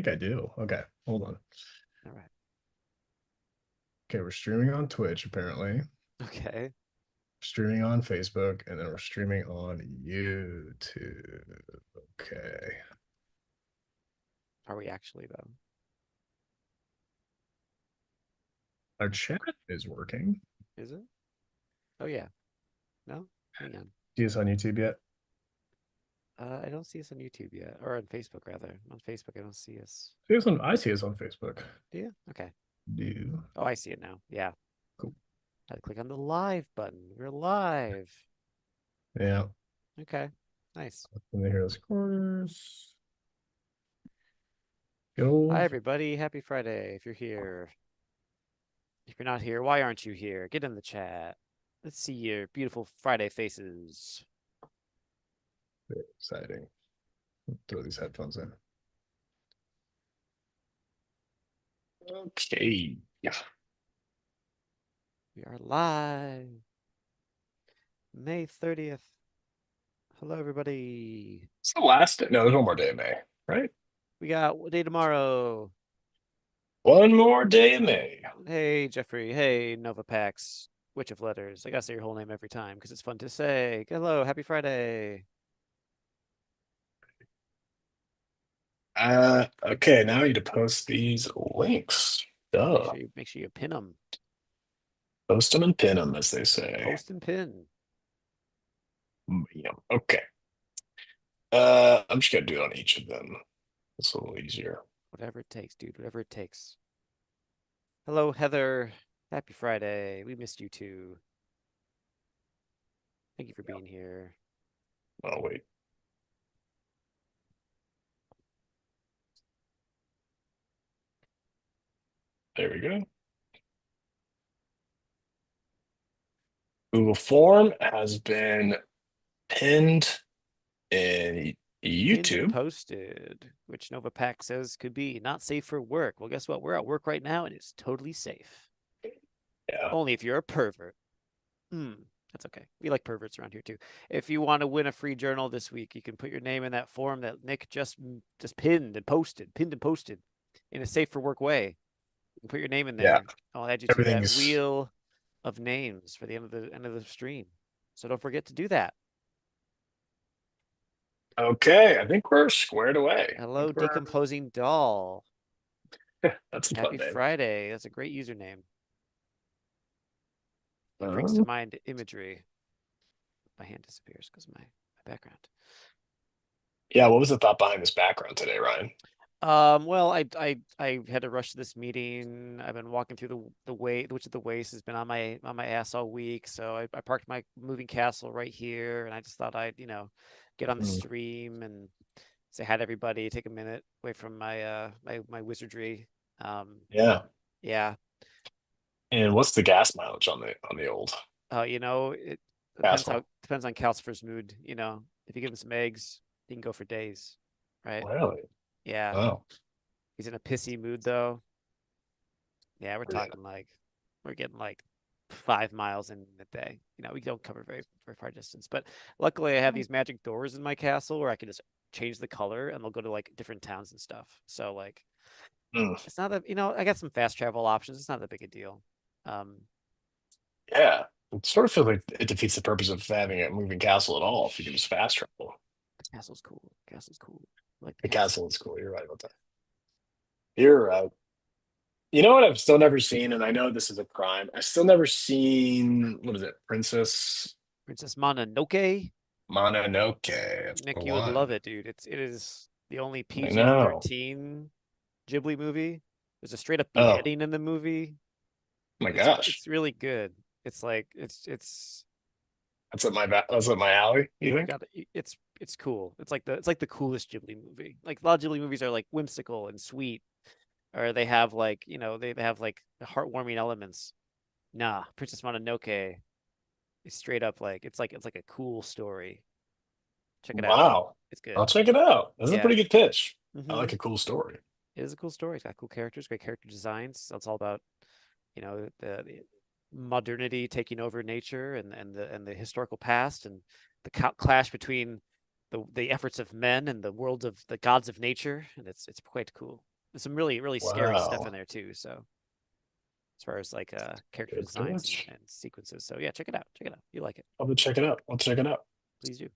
think I do. Okay, hold on. All right. Okay, we're streaming on Twitch, apparently. Okay. Streaming on Facebook, and then we're streaming on YouTube. Okay. Are we actually though? Our chat is working. Is it? Oh yeah. No? Hang on. See us on YouTube yet? I don't see us on YouTube yet, or on Facebook rather. On Facebook, I don't see us. See us on, I see us on Facebook. Do you? Okay. Do. Oh, I see it now. Yeah. Cool. I click on the live button. We're live. Yeah. Okay. Nice. And they hear those quarters. Hi Go. everybody. Happy Friday. If you're here. If you're not here, why aren't you here? Get in the chat. Let's see your beautiful Friday faces. Very exciting. Throw these headphones in. Okay. Yeah. We are live. May 30th. Hello, everybody. It's the last day. No, there's one more day in May, right? We got what day tomorrow? One more day in May. Hey, Jeffrey. Hey, Novapax. Witch of Letters. I gotta say your whole name every time because it's fun to say. Hello, happy Friday. Okay, now I need to post these links. Duh. Make sure you pin them. Post them and pin them, as they say. Post and pin. Yeah. Okay. I'm just gonna do it on each of them. It's a little easier. Whatever it takes, dude. Whatever it takes. Hello, Heather. Happy Friday. We missed you too. Thank you for being here. Oh, wait. There we go. Google Form has been pinned in Pinned and YouTube. posted, which Novapax says could be not safe for work. Well, guess what? We're at work right now and it's totally safe. Yeah. Only if you're a pervert. That's okay. We like perverts around here too. If you want to win a free journal this week, you can put your name in that form that Nick just pinned and posted in a safe for work way. You can put your name in Yeah. there. I'll add you to that Everything's wheel of names for the end of the stream. So don't forget to do that. okay. I think we're squared away. Hello, decomposing doll. That's a fun Happy name. Friday. That's a great username. It brings to mind imagery. My hand disappears because of my background. Yeah, what was the thought behind this background today, Ryan? Well, I had to rush to this meeting. I've been walking through the way, which of the waste has been on my ass all week. So I parked my moving castle right here, and I just thought I'd get on the stream and say hi to everybody, take a minute away from my my wizardry. Yeah. Yeah. And what's the gas mileage on the old It castle? depends on Calcifer's mood. If you give him some eggs, he can go for days, right? Really? Yeah. Oh, He's in a pissy mood though. Yeah, we're yeah. talking like we're getting like 5 miles in a day. We don't cover very far distance. But luckily I have these magic doors in my castle where I can just change the color and they'll go to like different towns and stuff. So like it's not that I got some fast travel options. It's not that big a deal. Yeah. It sort of feels like it defeats the purpose of having a moving castle at all if you can just fast travel. The castle's cool. Castle's cool. I like the The castle. castle is cool. You're right about that. You're right. You know what I've still never seen, and I know this is a crime. I've still never seen, what is it, Princess Mononoke. Mononoke. That's the Nick, you would love one. it, dude. It is the only I know. PG-13 Ghibli movie. There's a straight up Oh, beheading in the movie. my It's gosh. it's really good. It's like it's That's up my alley, you you think? got it's cool. It's like the coolest Ghibli movie. Like a lot of Ghibli movies are like whimsical and sweet, or they have like they have like heartwarming elements. Nah, Princess Mononoke is straight up like it's like a cool story. Check it out. Wow. It's good. I'll check it out. That's a Yeah. pretty good pitch. I Mm-hmm. like a cool story. It is a cool story. It's got cool characters, great character designs. So it's all about the modernity taking over nature and the historical past and the clash between the efforts of men and the worlds of the gods of nature, and it's quite cool. There's some really, really scary stuff in Wow. there too. So as far as like character Good, designs good. and sequences. So yeah, check it out. Check it out. You like it. I'll have to check it out. I'll check it out. Please do.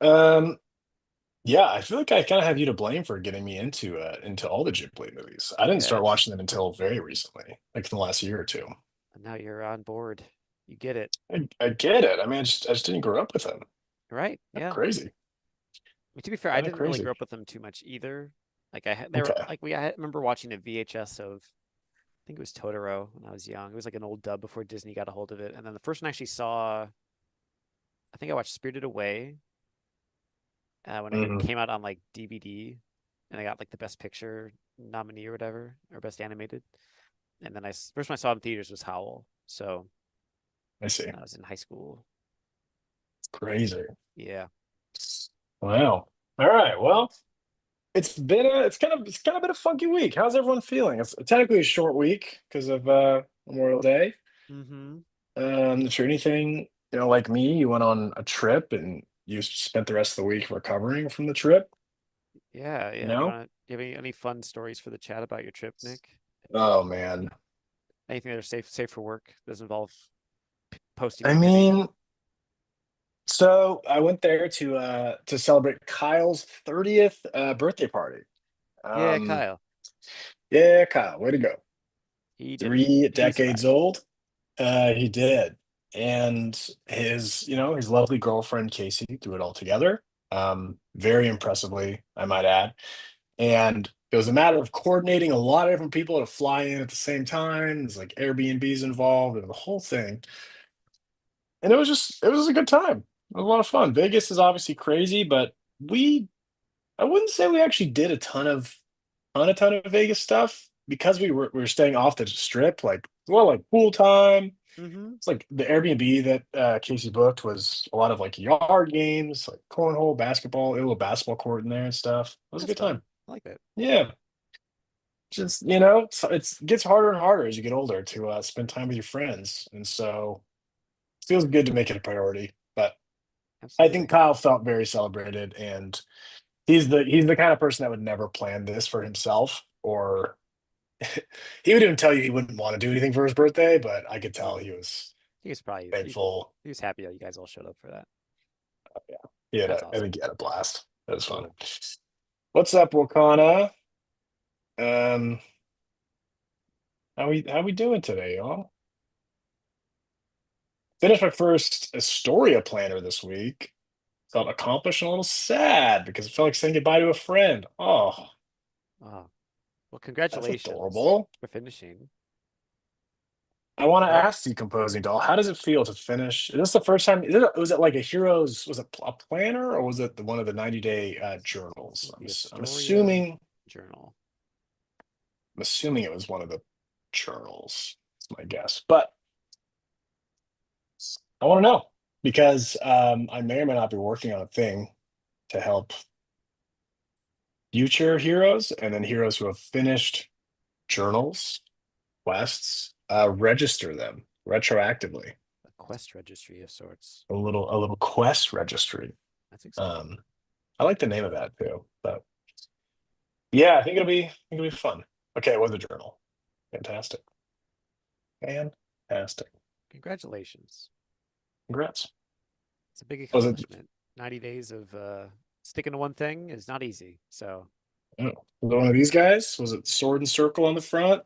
Um, yeah, I feel like I kind of have you to blame for getting me into all the Ghibli movies. I didn't start Yes. watching them until very recently, like in the last year or two. And now you're on board. You get it. I get it. I mean, I just didn't grow up with them. Right? Kind of Yeah. crazy. I mean, to be fair, I Kind of didn't really crazy. grow up with them too much either. Like I had, they were Okay. like I remember watching a VHS of I think it was Totoro when I was young. It was like an old dub before Disney got a hold of it. And then the first one I actually saw, I think I watched Spirited Away when it Hmm. came out on like DVD, and I got like the Best Picture nominee or whatever, or Best Animated. And then first one I saw in theaters was Howl. So I see. I was in high school. Crazy. Yeah. Wow. All right. Well, it's kind of been a funky week. How's everyone feeling? It's technically a short week because of Memorial Day. Mm-hmm. Is there anything, like me, you went on a trip and you spent the rest of the week recovering from the trip, Yeah, you yeah. Do know? you have any fun stories for the chat about your trip, Nick? Oh man. Anything that are safe for work doesn't involve posting I nudity? mean, so I went there to celebrate Kyle's 30th birthday party. Yeah, Um, Kyle. yeah, Kyle, way to go. He did it. Three He decades survived. old. He did. And his lovely girlfriend Casey threw it all together. Very impressively, I might add. And it was a matter of coordinating a lot of different people to fly in at the same time. There's like Airbnbs involved and the whole thing. And it was a good time. It was a lot of fun. Vegas is obviously crazy, but we I wouldn't say we actually did a ton of Vegas stuff because we were staying off the strip, like well, like pool time. Mm-hmm. It's like the Airbnb that Casey booked was a lot of like yard games, like cornhole, basketball, a little basketball court in there and stuff. It was a That's good fun. time. I like that. Yeah, just it gets harder and harder as you get older to spend time with your friends, and so it feels good to make it a priority. But I think Absolutely. Kyle felt very celebrated, and he's the kind of person that would never plan this for himself, or he would even tell you he wouldn't want to do anything for his birthday, but I could tell Mm. he was He was probably thankful. he was happy that you guys all showed up for that. Yeah, he had That's I awesome. think he had a blast. It was fun. Cool. What's up, Wakana? Um, how we doing today, y'all? Finished my first Astoria planner this week. Felt accomplished and a little sad because it felt like saying goodbye to a friend. Oh, Oh, well, that's congratulations adorable. for finishing. I want to What ask Decomposing Doll, how does it feel to finish? Is this the first time? Was it like a hero's? Was it a planner or was it one of the 90-day this journals? is I'm, the ass- I'm Astoria assuming. Journal. I'm assuming it was one of the journals. That's my guess, but I want to know because I may or may not be working on a thing to help future heroes and then heroes who have finished journals, quests, register them retroactively. A quest registry of sorts. A little quest registry. That's exciting. Um, I like the name of that too. But yeah, I think it'll be fun. Okay, it was a journal. Fantastic. Fantastic. Congratulations. Congrats. It's a big Was it, accomplishment. 90 days of sticking to one thing is not easy. So I don't know, was it one of these guys? Was it sword and circle on the front?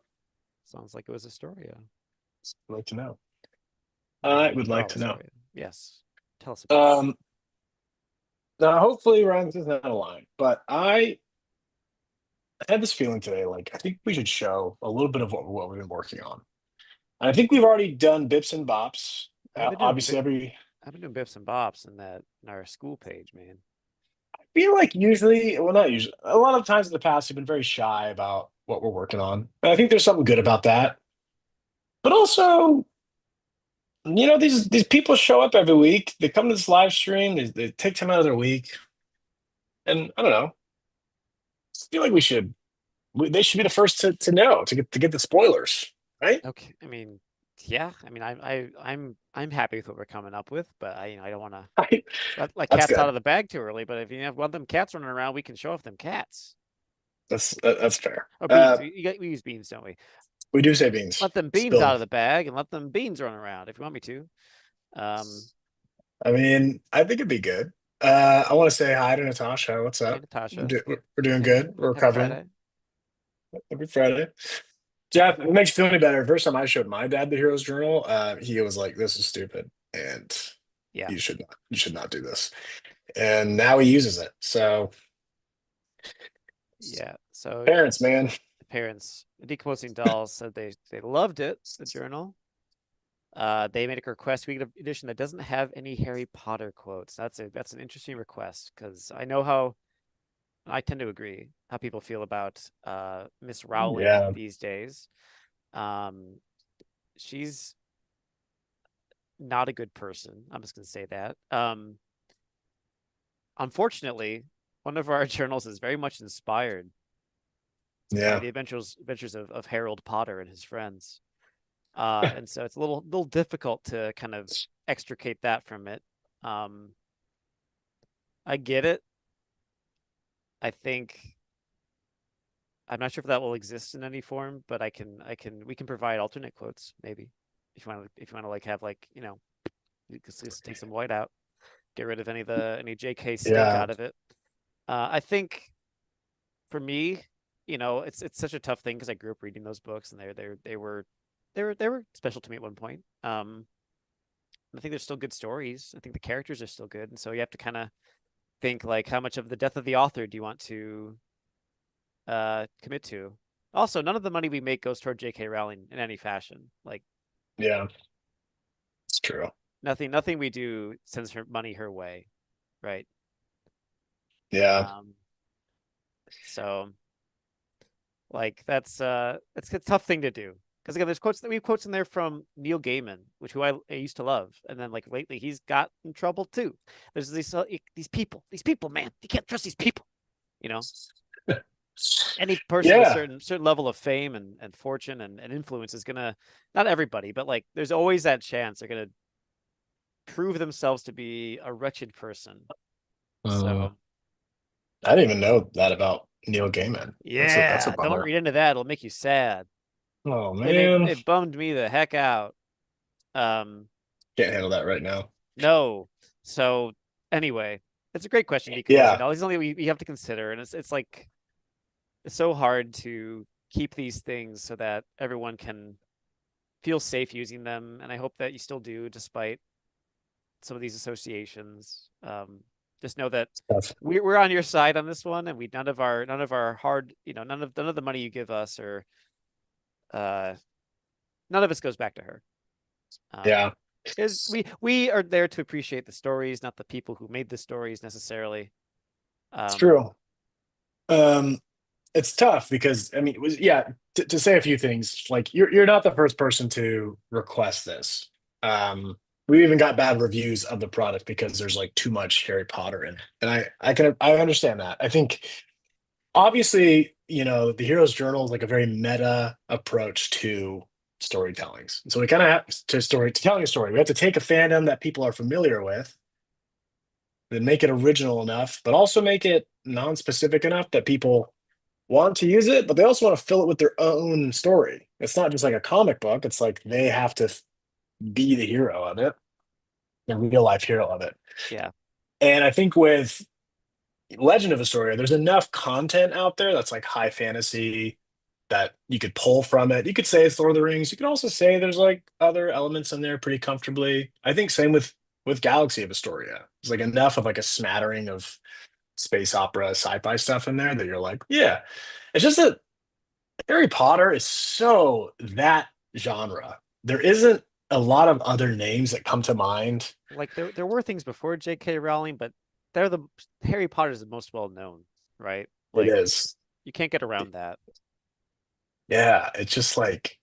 sounds like it was Astoria. I'd like to know. I You're would like proud to know. Astoria. Yes. Tell us about it. Um, Now hopefully Ryan's is not a line, but I had this feeling today, like I think we should show a little bit of what we've been working on. And I think we've already done bips and bops. I've been doing Obviously, I've been doing bips and bops in our school page, man. I feel like usually, well, not usually, a lot of times in the past, we've been very shy about what we're working on. And I think there's something good about that. But also, these people show up every week. They come to this live stream. They take time out of their week, and I don't know. I feel like they should be the first to know to get the spoilers, right? Okay. I mean, yeah. I mean, I'm happy with what we're coming up with, but I don't want to Right? let That's cats out good. of the bag too early. But if you have one of them cats running around, we can show off them cats. That's fair. Or beans. We use beans, don't we? We do say beans. Let them beans Still, out of the bag and let them beans run around if you want me to. Um, I mean, I think it'd be good. I want to say hi to Natasha. What's Hey, up? Natasha. We're doing Hey, good. We're happy recovering. Friday. Every Friday. Jeff, it makes you feel any better. First time I showed my dad the Heroes Journal, he was like, "This is stupid, and Yeah. you should not do this." And now he uses it. So, Yeah. So parents, man, the parents, the decomposing dolls said they loved it, the journal. They made a request. We get an edition that doesn't have any Harry Potter quotes. That's an interesting request because I know how I tend to agree how people feel about Miss Rowling yeah, these days. Um, she's not a good person. I'm just gonna say that. Unfortunately, one of our journals is very much inspired by yeah, the adventures of Harold Potter and his friends. And so it's a little difficult to kind of extricate that from it. Um, I get it. I think I'm not sure if that will exist in any form, but we can provide alternate quotes maybe if you want to like have like you can just take some white out, get rid of any JK stink yeah. out of it. I think for me, it's such a tough thing because I grew up reading those books and they were special to me at one point. I think they're still good stories. I think the characters are still good, and so you have to kind of think like how much of the death of the author do you want to commit to? Also, none of the money we make goes toward J.K. Rowling in any fashion. Like Yeah, it's true. nothing we do sends her money her way, right? Yeah, Um, so like that's a tough thing to do. Because again, we have quotes in there from Neil Gaiman, I used to love, and then like lately he's got in trouble too. There's these people, man, you can't trust these people. You know, any person with yeah. certain level of fame and fortune and influence is gonna, not everybody, but like there's always that chance they're gonna prove themselves to be a wretched person. Uh, So I didn't even know that about Neil Gaiman. That's a yeah, don't bummer. read into that. It'll make you sad. Oh It man, it bummed me the heck out. Um, can't handle that right now. no. So anyway, it's a great question, decomposing Yeah, dollars. It's something we have to consider, and it's like it's so hard to keep these things so that everyone can feel safe using them, and I hope that you still do, despite some of these associations. Just know that that's we're on your side on this one, and we none of our hard, none of the money you give us or uh, none of this goes back to her. Um, yeah, is we are there to appreciate the stories, not the people who made the stories necessarily. it's Um, true. Um, it's tough because I mean, it was yeah. To say a few things, like you're not the first person to request this. Um, we even got bad reviews of the product because there's like too much Harry Potter in it, and I understand that. I think obviously, the Hero's Journal is like a very meta approach to storytellings. So we kind of have to telling a story. We have to take a fandom that people are familiar with, then make it original enough, but also make it non-specific enough that people want to use it, but they also want to fill it with their own story. It's not just like a comic book. It's like they have to be the hero of it, the real life hero of it. yeah, And I think with Legend of Astoria, there's enough content out there that's like high fantasy that you could pull from it. You could say it's Lord of the Rings. You could also say there's like other elements in there pretty comfortably. I think same with Galaxy of Astoria. There's like enough of like a smattering of space opera, sci-fi stuff in there that you're like, yeah. It's just that Harry Potter is so that genre. There isn't a lot of other names that come to mind. like there were things before J.K. Rowling, but they're the Harry Potter is the most well known, right? It Like is. you can't get around that. Yeah, it's just like,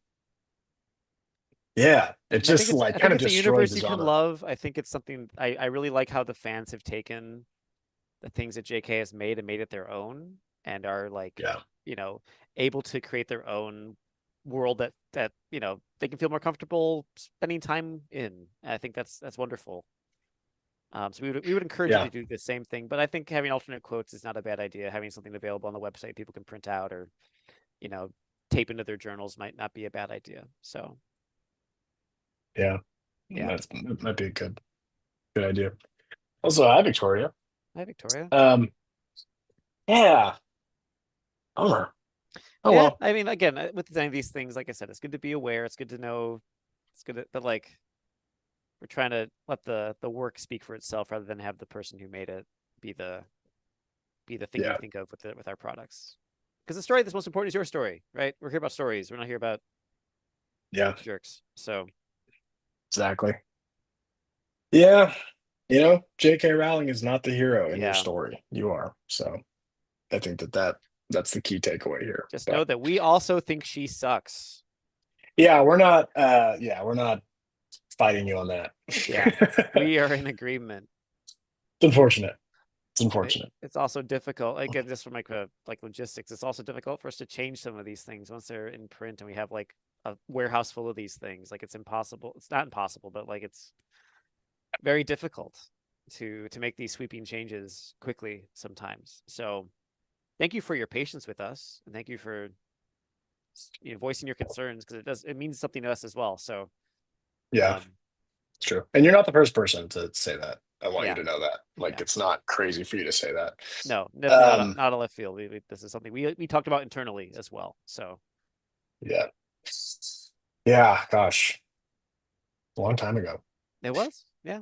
yeah, it And just like I kind think of it's a destroyed universe the you can genre. love. I think it's something I really like how the fans have taken the things that JK has made and made it their own and are like, Yeah, you know, able to create their own world that, they can feel more comfortable spending time in. And I think that's wonderful. So we would encourage you Yeah. to do the same thing, but I think having alternate quotes is not a bad idea. Having something available on the website people can print out or, you know, tape into their journals might not be a bad idea. So Yeah. yeah. That might be a good idea. Also, hi, Victoria. Hi, Victoria. Um, yeah. Bummer. Oh Yeah, well. I mean, again, with any of these things, like I said, it's good to be aware. It's good to know. It's good, but like we're trying to let the work speak for itself rather than have the person who made it be the be the thing we Yeah. think of with our products. Because the story that's most important is your story, right? We're here about stories. We're not here about Yeah. jerks. So Exactly. Yeah. J.K. Rowling is not the hero in your yeah, story. You are. So I think that's the key takeaway here. just know But that we also think she sucks. yeah, we're not fighting you on that. Yeah, It's we are in agreement. unfortunate. It's And unfortunate. it's also difficult, again, just from like logistics. It's also difficult for us to change some of these things once they're in print and we have like a warehouse full of these things. Like it's impossible. It's not impossible, but like it's very difficult to make these sweeping changes quickly sometimes. So thank you for your patience with us, and thank you for voicing your concerns because it means something to us as well. So Yeah, um, it's true. And you're not the first person to say that. I want you yeah, to know that. Like yeah. it's not crazy for you to say that. No, definitely not Um, not a left field. This is something we talked about internally as well. So yeah. Yeah, gosh, a long time ago. it was, yeah.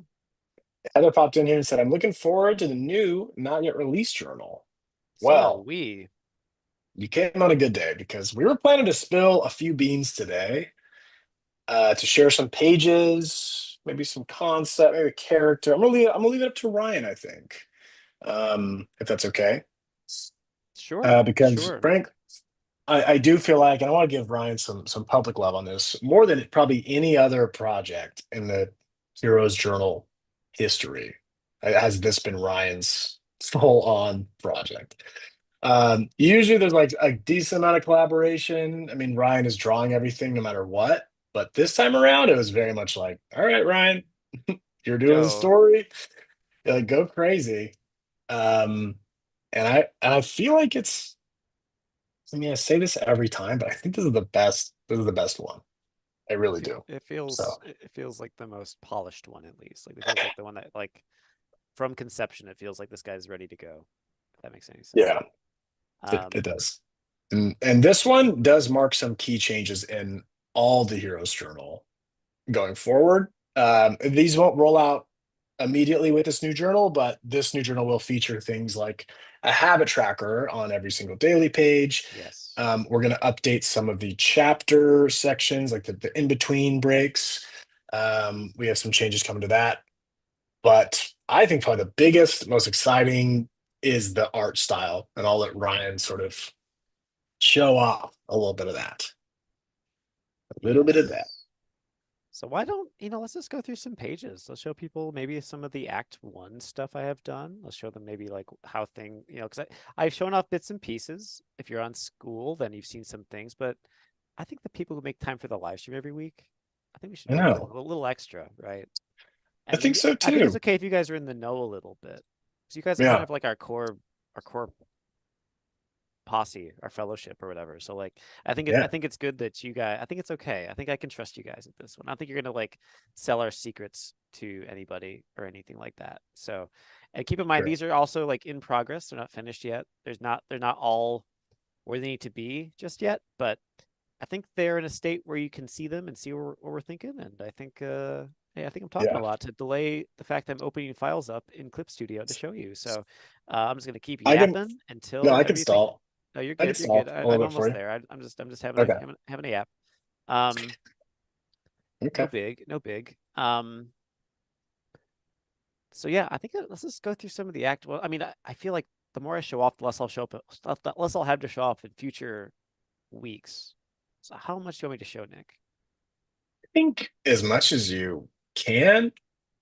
Heather popped in here and said, I'm looking forward to the new not yet released journal. So are Well, we. you came on a good day because we were planning to spill a few beans today, to share some pages, maybe some concept, maybe a character. I'm gonna leave it up to Ryan, I think. If that's okay. Sure, Because sure. Frank, I do feel like, and I want to give Ryan some public love on this, more than probably any other project in the Heroes Journal history. Has this been Ryan's full on project? Usually there's like a decent amount of collaboration. I mean, Ryan is drawing everything no matter what. But this time around, it was very much like, all right, Ryan, you're doing the Go. story. You're like, go crazy. Um, and I feel like I mean, I say this every time, but I think this is the best. This is the best one. I really do. It So feels it feels like the most polished one at least. Like it feels like the one that like from conception it feels like this guy's ready to go. If that makes any sense. yeah, it Um, does. And this one does mark some key changes in all the Heroes Journal going forward. These won't roll out immediately with this new journal, but this new journal will feature things like a habit tracker on every single daily page. yes. We're going to update some of the chapter sections, like the in-between breaks. We have some changes coming to that. But I think probably the biggest, most exciting is the art style. And I'll let Ryan sort of show off a little bit of that. A little bit of that. Yes. So why don't, let's just go through some pages. Let's show people maybe some of the Act 1 stuff I have done. Let's show them maybe like how because I've shown off bits and pieces. If you're on school, then you've seen some things, but I think the people who make time for the live stream every week, I think we should I do like know. a little extra, right? I And think maybe so I think it's too. okay if you guys are in the know a little bit. So you guys are kind Yeah, of like our core posse, our fellowship or whatever. So like I yeah, think it's good that you guys I think it's okay. I think I can trust you guys at this one. I don't think you're gonna like sell our secrets to anybody or anything like that. So and keep in mind sure. these are also like in progress. They're not finished yet. They're not all where they need to be just yet, but I think they're in a state where you can see them and see what we're thinking. And I think hey, I think I'm talking a Yeah. lot to delay the fact I'm opening files up in Clip Studio to show you. So I'm just gonna keep I can, yapping no, until I can whatever you think. stall. No, you're I can good. You're good. stall a I'm little bit for almost you. there. I'm just Okay. having a yap. Um, no Okay. big, no big. So yeah, I think let's just go through some of the act. Well, I mean, I feel like the more I show off, the less I'll show up. The less I'll have to show off in future weeks. So how much do you want me to show, Nick? I think as much as you can,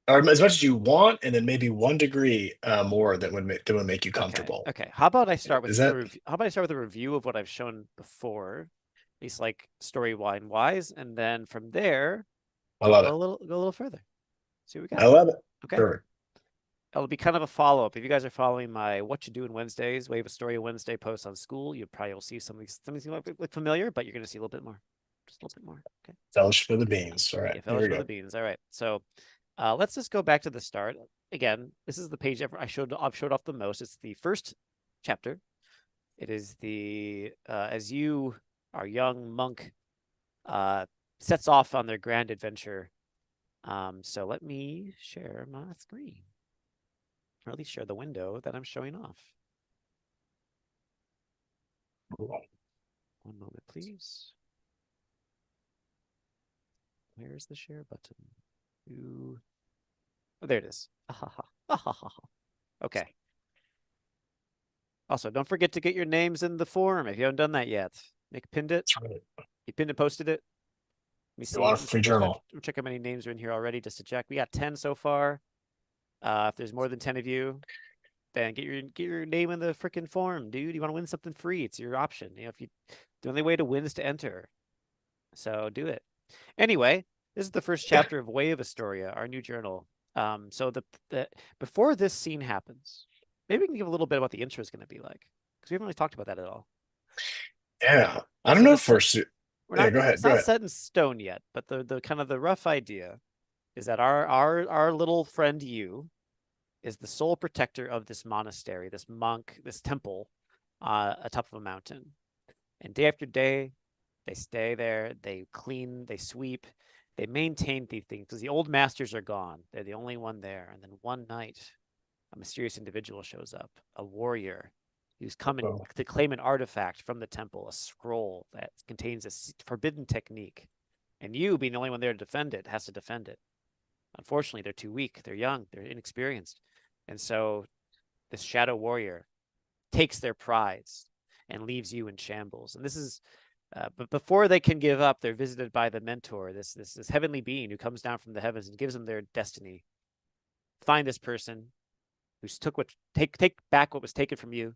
or as much as you want, and then maybe 1 degree more that would make you Okay, comfortable. okay. How about I start with Is a that? review? How about I start with a review of what I've shown before, at least like storyline wise, and then from there I we'll love it. go a little further. See what we I got. love it. Okay. Perfect. it'll be kind of a follow-up. If you guys are following my What You Doing Wednesdays, Wave of Story Wednesday posts on school, you probably will see some of these might look familiar, but you're going to see a little bit more. Just a little bit more. Okay. Fellowship of the Beans. All right, Yeah, here we Fellowship of go. the Beans. All right. So let's just go back to the start. Again, this is the page I've showed off the most. It's the first chapter. It is the as you, our young monk, uh, sets off on their grand adventure. So let me share my screen, or at least share the window that I'm showing off. One moment, please. Where's the share button? Ooh. Oh, there it is. Okay. Also, don't forget to get your names in the forum if you haven't done that yet. Nick pinned it. That's right. You pinned and posted it. Let me You see. want a free journal? Check how many names are in here already just to check. We got 10 so far. If there's more than 10 of you, then get your name in the freaking forum, dude. You want to win something free? It's your option. You know, if you the only way to win is to enter. So do it. Anyway, this is the first chapter of Way of Astoria, our new journal. So the before this scene happens, maybe we can give a little bit of what the intro is going to be like, because we haven't really talked about that at all. Yeah. I don't So know the if we're yeah, not go it's ahead. Go not ahead. set in stone yet, but the kind of the rough idea is that our little friend you is the sole protector of this monastery, this monk, this temple, atop of a mountain. And day after day, they stay there, they clean, they sweep, they maintain these things because the old masters are gone. They're the only one there. And then one night, a mysterious individual shows up, a warrior who's coming Oh, to claim an artifact from the temple, a scroll that contains a forbidden technique. And you, being the only one there to defend it, has to defend it. Unfortunately, they're too weak. They're young. They're inexperienced. And so this shadow warrior takes their prize and leaves you in shambles. And this is, but before they can give up, they're visited by the mentor, this heavenly being who comes down from the heavens and gives them their destiny. Find this person who's take back what was taken from you,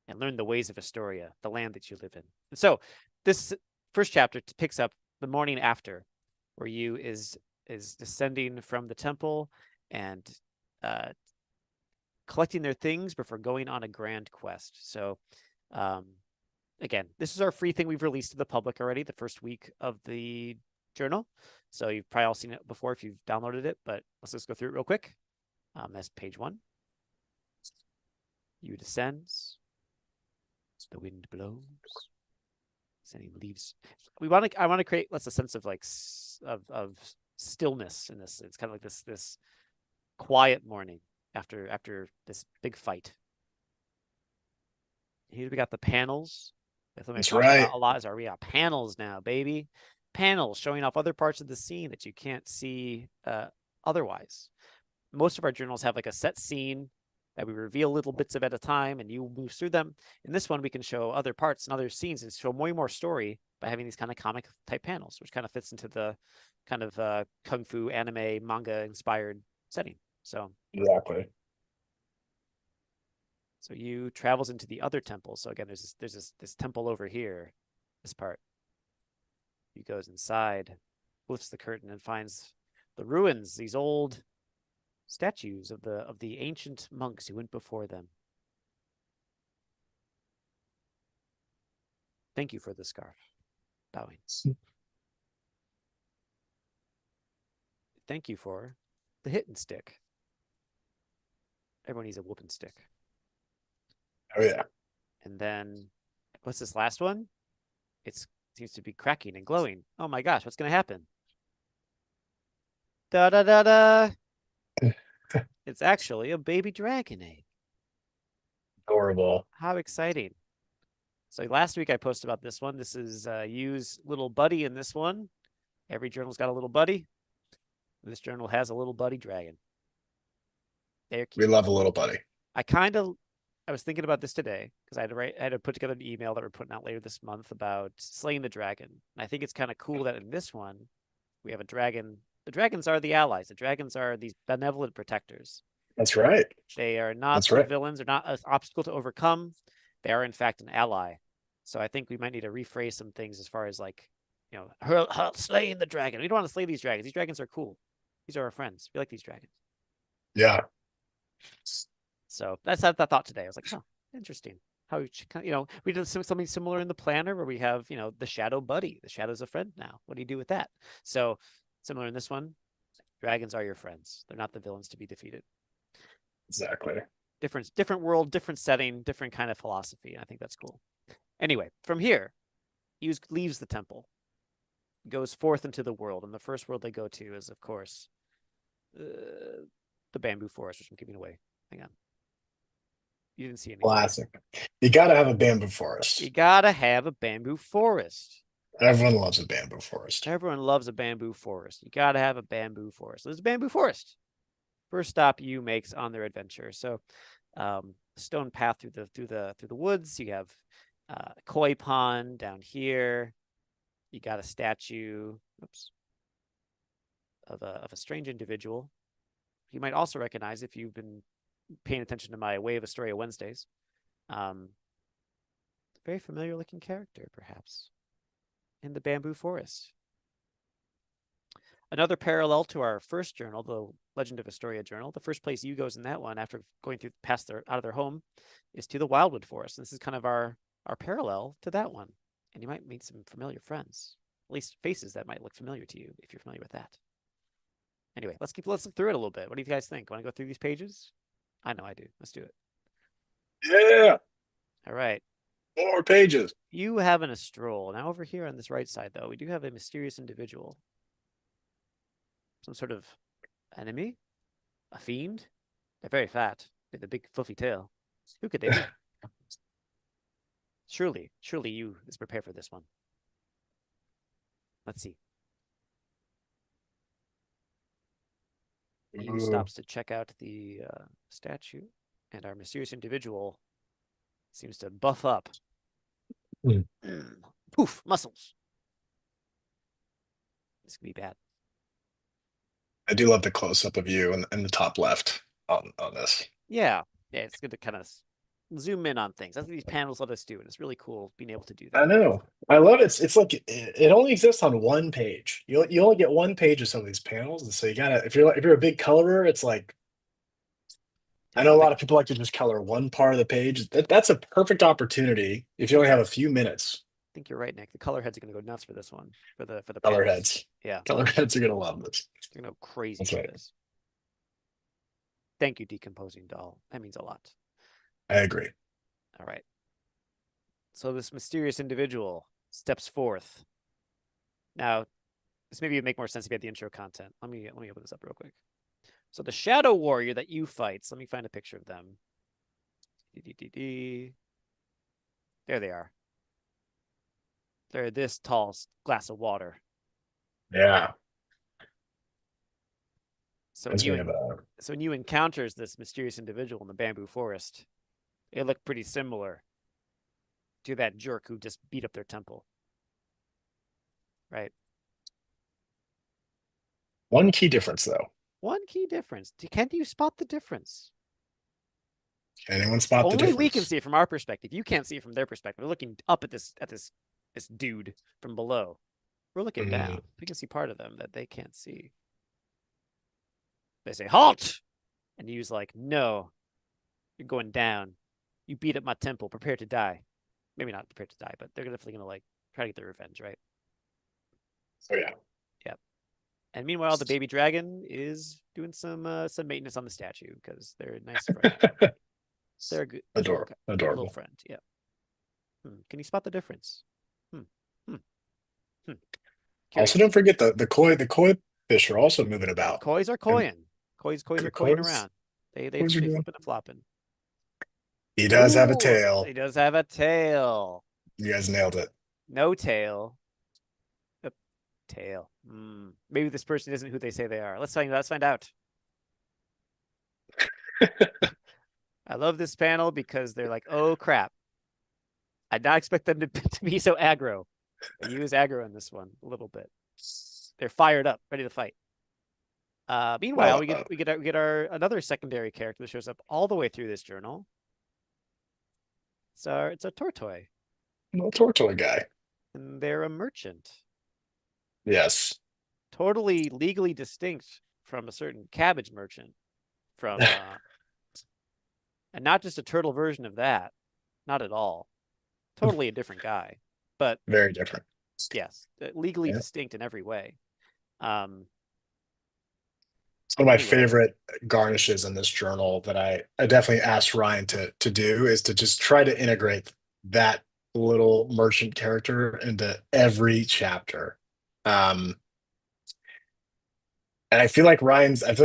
and learn the ways of Astoria, the land that you live in. And so this first chapter picks up the morning after, where you is descending from the temple and uh, collecting their things before going on a grand quest. So, um, again, this is our free thing we've released to the public already, the first week of the journal. So you've probably all seen it before if you've downloaded it, but let's just go through it real quick. That's page 1. You descends, the wind blows, sending leaves. I want to create a sense of like of stillness in this. It's kind of like this quiet morning after this big fight. Here we got the panels. That's something I that's talked right. about a lot. Is we got panels now, baby. Panels showing off other parts of the scene that you can't see otherwise. Most of our journals have like a set scene that we reveal little bits of at a time, and you move through them. In this one, we can show other parts and other scenes and show more and more story by having these kind of comic type panels, which kind of fits into the kind of kung fu anime manga inspired setting. So Exactly. you travels into the other temple. So again, there's this temple over here, this part. He goes inside, lifts the curtain, and finds the ruins, these old statues of the ancient monks who went before them. Thank you for the scarf. Bowing. Thank you for the hitting stick. Everyone needs a whooping stick. Oh yeah. And then what's this last one? It seems to be cracking and glowing. Oh my gosh, what's gonna happen? Da da da da. It's actually a baby dragon egg. Adorable. How exciting. So last week I posted about this one. This is Yu's little buddy in this one. Every journal's got a little buddy. This journal has a little buddy dragon. They're We cute. love a little buddy. I was thinking about this today because I had to put together an email that we're putting out later this month about slaying the dragon. And I think it's kind of cool that in this one we have a dragon. The dragons are the allies. The dragons are these benevolent protectors. That's right. They are not That's the right. villains. They're not an obstacle to overcome. They are in fact an ally. So I think we might need to rephrase some things as far as like, slaying the dragon. We don't want to slay these dragons. These dragons are cool. These are our friends. We like these dragons. Yeah. So that's that thought today. I was like, huh, interesting. How we did something similar in the planner where we have the shadow buddy. The shadow's a friend now. What do you do with that? So similar in this one, dragons are your friends. They're not the villains to be defeated. Exactly. Different world, different setting, different kind of philosophy. I think that's cool. Anyway, from here, he leaves the temple, goes forth into the world, and the first world they go to is, of course, the bamboo forest, which I'm giving away. Hang on. You didn't see anything. Classic. You got to have a bamboo You forest. gotta have a bamboo forest. Everyone loves a bamboo forest. Everyone loves a bamboo forest. You gotta have a bamboo forest. There's a bamboo forest. First stop you makes on their adventure. So, stone path through the woods. You have a koi pond down here. You got a statue. Oops. Of a strange individual. You might also recognize if you've been paying attention to my Way of Astoria Wednesdays. Very familiar looking character, perhaps, in the bamboo forest. Another parallel to our first journal, the Legend of Astoria journal. The first place you goes in that one after going through past out of their home is to the Wildwood Forest. And this is kind of our parallel to that one. And you might meet some familiar friends, at least faces that might look familiar to you if you're familiar with that. Anyway, let's look through it a little bit. What do you guys think? Want to go through these pages? I know I do. Let's do it. Yeah. All right. 4 pages. You having a stroll. Now over here on this right side, though, we do have a mysterious individual. Some sort of enemy? A fiend? They're very fat. With a big fluffy tail. Who could they be? Surely you is prepared for this one. Let's see. You stops to check out the statue, and our mysterious individual seems to buff up. Poof, muscles. This could be bad. I do love the close up of you in the top left on this. Yeah, it's good to kind of zoom in on things. That's what these panels let us do, and it's really cool being able to do I that. know. I love it. It's like it only exists on 1 page. You only get 1 page of some of these panels, and so you gotta if you're a big colorer, it's like I know a lot of people like to just color one part of the page. That's a perfect opportunity if you only have a few minutes. I think you're right, Nick. The color heads are going to go nuts for this one, for the Color panels. heads. Yeah, Color heads are gonna love this. they're going to go crazy That's for right. this. Thank you, decomposing doll. That means a lot. I agree. All right. So this mysterious individual steps forth. Now, this maybe would make more sense if you had the intro content. Let me open this up real quick. So the Shadow Warrior that you fight. So let me find a picture of them. There they are. They're this tall glass of water. Yeah. So Reminds me of when you encounters this mysterious individual in the bamboo forest, it looked pretty similar to that jerk who just beat up their temple. Right? one key difference though. One key difference. Can you spot the difference? Can anyone spot the Only we can difference? see it from our perspective. You can't see it from their perspective. We're looking up at this dude from below. We're looking down. We can see part of them that they can't see. They say, halt! And you's like, no, you're going down. You beat up my temple. Prepare to die. Maybe not prepare to die, but they're definitely going to like try to get their revenge, right? Oh yeah. Yep. And meanwhile, the baby dragon is doing some maintenance on the statue because they're a nice friend. They're a good little friend. Yeah. Can you spot the difference? Also, don't forget the koi fish are also moving about. Kois are And koying. Kois are koying kois, around. They kois are doing. flipping and flopping. He does have a Ooh, tail. he does have a tail. You guys nailed it. No tail. A tail. Maybe this person isn't who they say they are. Let's find out. I love this panel because they're like, oh crap. I did not expect them to be so aggro. They use aggro in this one a little bit. They're fired up, ready to fight. Meanwhile, we get our another secondary character that shows up all the way through this journal. It's a tortoise. Little tortoise guy. And they're a merchant. Yes. Totally legally distinct from a certain cabbage merchant from And not just a turtle version of that. Not at all. Totally a different guy. But Very different. yes, legally Yeah. distinct in every way. Um, It's one of my anyway, favorite garnishes in this journal that I definitely asked Ryan to do is to just try to integrate that little merchant character into every chapter. Um, and I feel like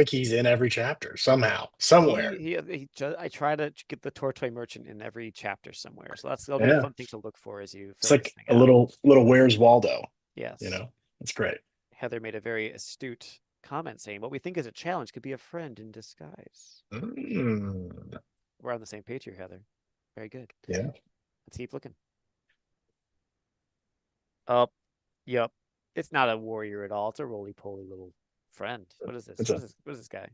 he's in every chapter somehow, somewhere. I try to get the Tortoise Merchant in every chapter somewhere. So that'll be a Yeah. fun thing to look for as you It's fill this like thing a out. little Where's Waldo, you Yes. know? It's great. Heather made a very astute comment saying, what we think is a challenge could be a friend in disguise. Mm, We're on the same page here, Heather. Very good. yeah. Let's keep looking. Oh, yep. It's not a warrior at all. It's a roly-poly little friend. What is this? It's a What is this guy?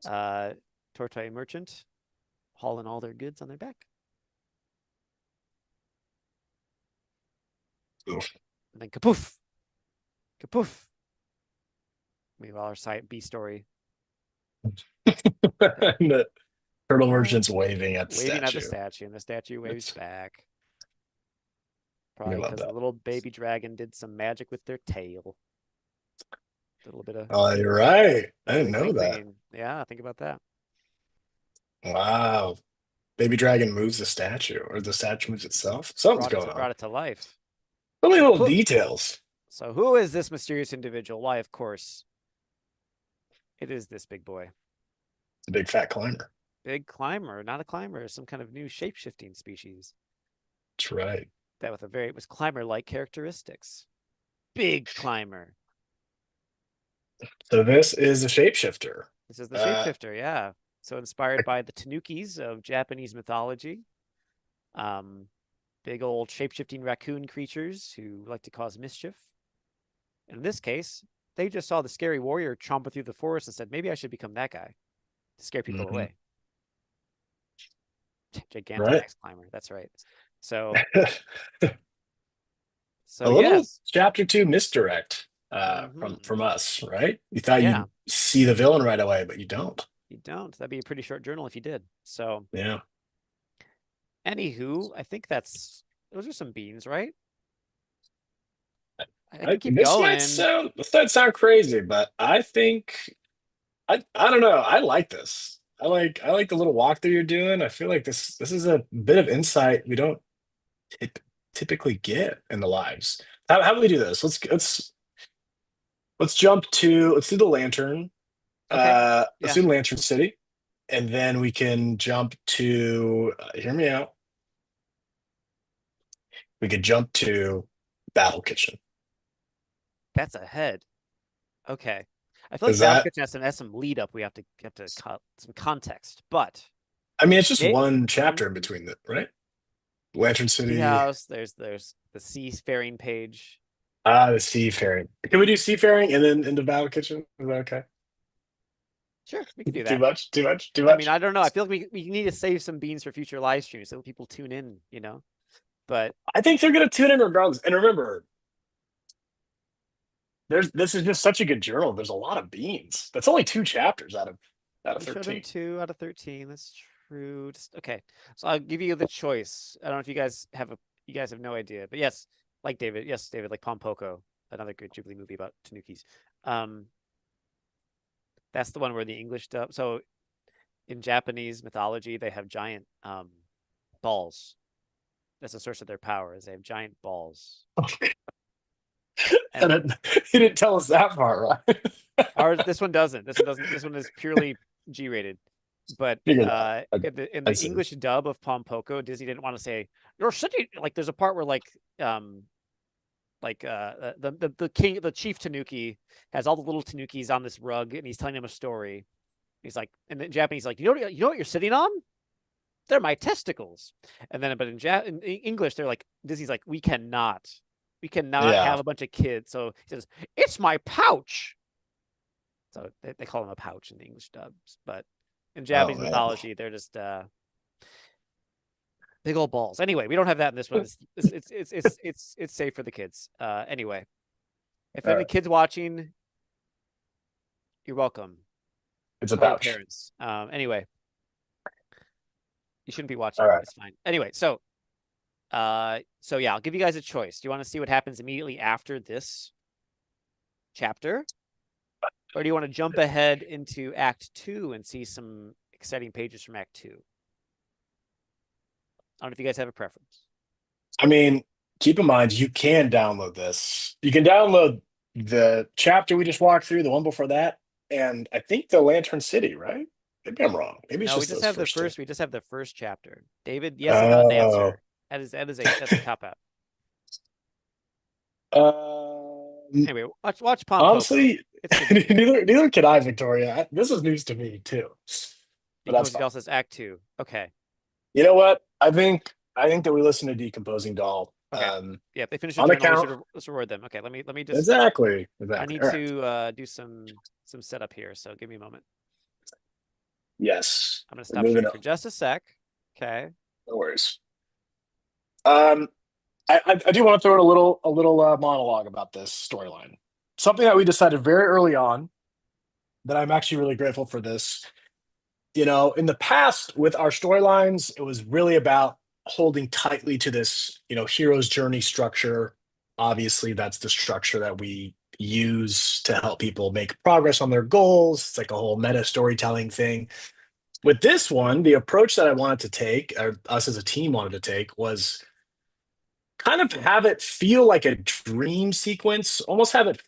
Uh, Tortoise Merchant hauling all their goods on their back. oof. And then kapoof, kapoof. Meanwhile, our side B story. And the turtle Uh, merchant's waving at the waving at the statue. statue, and the statue waves It's back. I Probably love because the that. little baby dragon did some magic with their tail. A little bit of Oh, you're right. I didn't wink, know wink, that. wink. Yeah, think about that. Wow. Baby Dragon moves the statue, or the statue moves itself. Something's going on. Brought it to life. So many little Kaput. details. So who is this mysterious individual? Why, of course, it is this big boy. The big fat climber. Big climber, not a climber, some kind of new shape-shifting species That's right. that with climber-like characteristics. Big climber. So this is a shapeshifter. This is the Uh, shapeshifter, yeah. So inspired by the Tanukis of Japanese mythology. Um, big old shape-shifting raccoon creatures who like to cause mischief. In this case, they just saw the scary warrior tromping through the forest and said, maybe I should become that guy to scare people mhm. away. Right. Gigantamax climber. That's right. So, A little yes. chapter two misdirect Hmm. from us, right? You thought Yeah, you'd see the villain right away, but you don't. you don't. That'd be a pretty short journal if you did. So, Yeah. anywho, I think those are some beans, right? I I, can keep going. this might sound crazy, but I think I don't know. I like this. I like the little walkthrough you're doing. I feel like this is a bit of insight we don't typ typically get in the lives. How do we do this? Let's jump to let's do the lantern. Okay. Let's Yeah, do Lantern City, and then we can jump to hear me out. We could jump to Battle Kitchen. that's a head. Okay. I feel like Is Battle that? Kitchen has some lead up. We have to cut some context, but I mean, it's just it, one mhm. chapter in between the right. Lantern Tea City. house. There's the seafaring page. Ah, the seafaring. Can we do seafaring and then into Battle Kitchen? Is that okay? Sure, we could do Too that. much? Too much? Too I mean, much? I don't know. I feel like we need to save some beans for future live streams so people tune in, you know. But I think they're gonna tune in regardless. And remember, there's this is just such a good journal. There's a lot of beans. That's only two chapters out of we showed them 13. 2 out of 13. That's true. Just okay. So I'll give you the choice. I don't know if you guys have no idea, but yes, like David, yes, David, like Pompoko, another good Ghibli movie about Tanukis. Um, that's the one where the English dub. So in Japanese mythology, they have giant balls. That's the source of their power. Is they have giant balls, and He didn't tell us that part, right? ours. This one doesn't. This one doesn't. This one is purely G-rated. But Figure that. Okay, in I the see. English dub of Pompoko, Disney didn't want to say you're city. Like there's a part where the king, the chief Tanuki has all the little Tanukis on this rug, and he's telling them a story. He's like, and in Japanese, like, you know what you're sitting on? They're my testicles. And then, but in English, they're like, Disney's like, we cannot Yeah. have a bunch of kids. So he says, it's my pouch. So they call him a pouch in the English dubs, but in Oh Japanese man. mythology, they're just big old balls. Anyway, we don't have that in this one. It's safe for the kids. Anyway, if All any right. kids watching, you're welcome. It's a Tell your pouch. parents. Anyway, You shouldn't be watching All it. right. It's fine. Anyway, so yeah, I'll give you guys a choice. Do you want to see what happens immediately after this chapter? Or do you want to jump ahead into Act 2 and see some exciting pages from Act 2? I don't know if you guys have a preference. I mean, keep in mind you can download this. You can download the chapter we just walked through, the one before that, and I think the Lantern City, right? Maybe I'm wrong. Maybe it's No, we just just those have the first two. first. We just have the first chapter. David, yes is not an Oh. answer. That's a cop out. Um, Anyway, watch Pompoco. honestly, It's good TV. neither can I, Victoria. This is news to me too, but that's Decomposing fine. Doll says Act 2. Okay. You know what? I think that we listen to Decomposing Doll. Okay. Yeah, if they finish a On journal, account. let's reward them. Okay, let me just Exactly. I Exactly. need All right. to do some setup here, so give me a moment. Yes. I'm gonna We're stop moving sharing on. for just a sec. Okay. No worries. Um, I do want to throw in a little monologue about this storyline. Something that we decided very early on that I'm actually really grateful for this. In the past with our storylines, it was really about holding tightly to this, hero's journey structure. Obviously, that's the structure that we use to help people make progress on their goals. It's like a whole meta storytelling thing. With this one, the approach that I wanted to take, or us as a team wanted to take, was kind of have it feel like a dream sequence, almost have it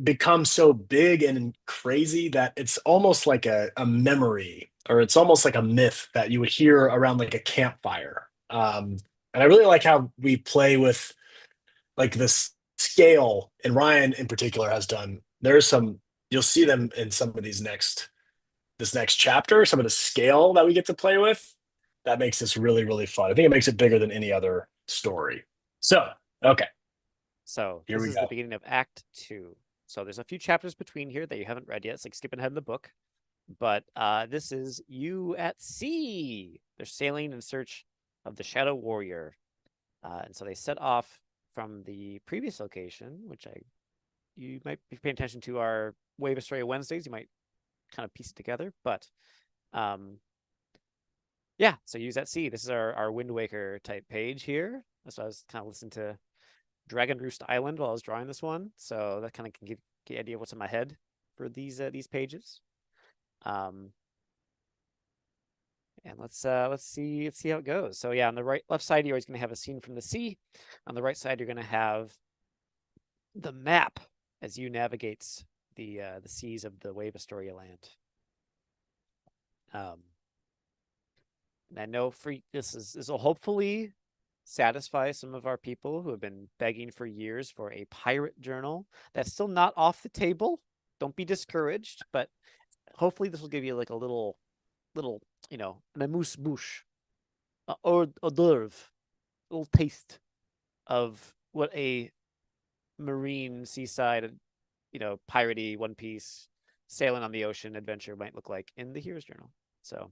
become so big and crazy that it's almost like a memory, or it's almost like a myth that you would hear around like a campfire. And I really like how we play with like this scale, and Ryan in particular has done. There's some You'll see them in some of this next chapter, some of the scale that we get to play with. That makes this really, really fun. I think it makes it bigger than any other story. So, okay, So here this we is the go. beginning of Act 2. So there's a few chapters between here that you haven't read yet. It's like skipping ahead in the book. But this is You at Sea. They're sailing in search of the Shadow Warrior. And so they set off from the previous location, which you might be paying attention to our Wave Australia Wednesdays. You might kind of piece it together. But um, yeah, so Use at Sea. This is our Wind Waker type page here. So I was kind of listening to Dragon Roost Island while I was drawing this one, so that kind of can give you an idea of what's in my head for these pages. Um, and let's see how it goes. So yeah, on the left side, you're always going to have a scene from the sea. On the right side, you're going to have the map as you navigates the seas of the Wave Astoria land. And I know this will hopefully satisfy some of our people who have been begging for years for a pirate journal. That's still not off the table. Don't be discouraged, but hopefully this will give you like a little, an amuse-bouche, hors d'oeuvre, a little taste of what a marine seaside, piratey One Piece sailing on the ocean adventure might look like in the Hero's Journal. So,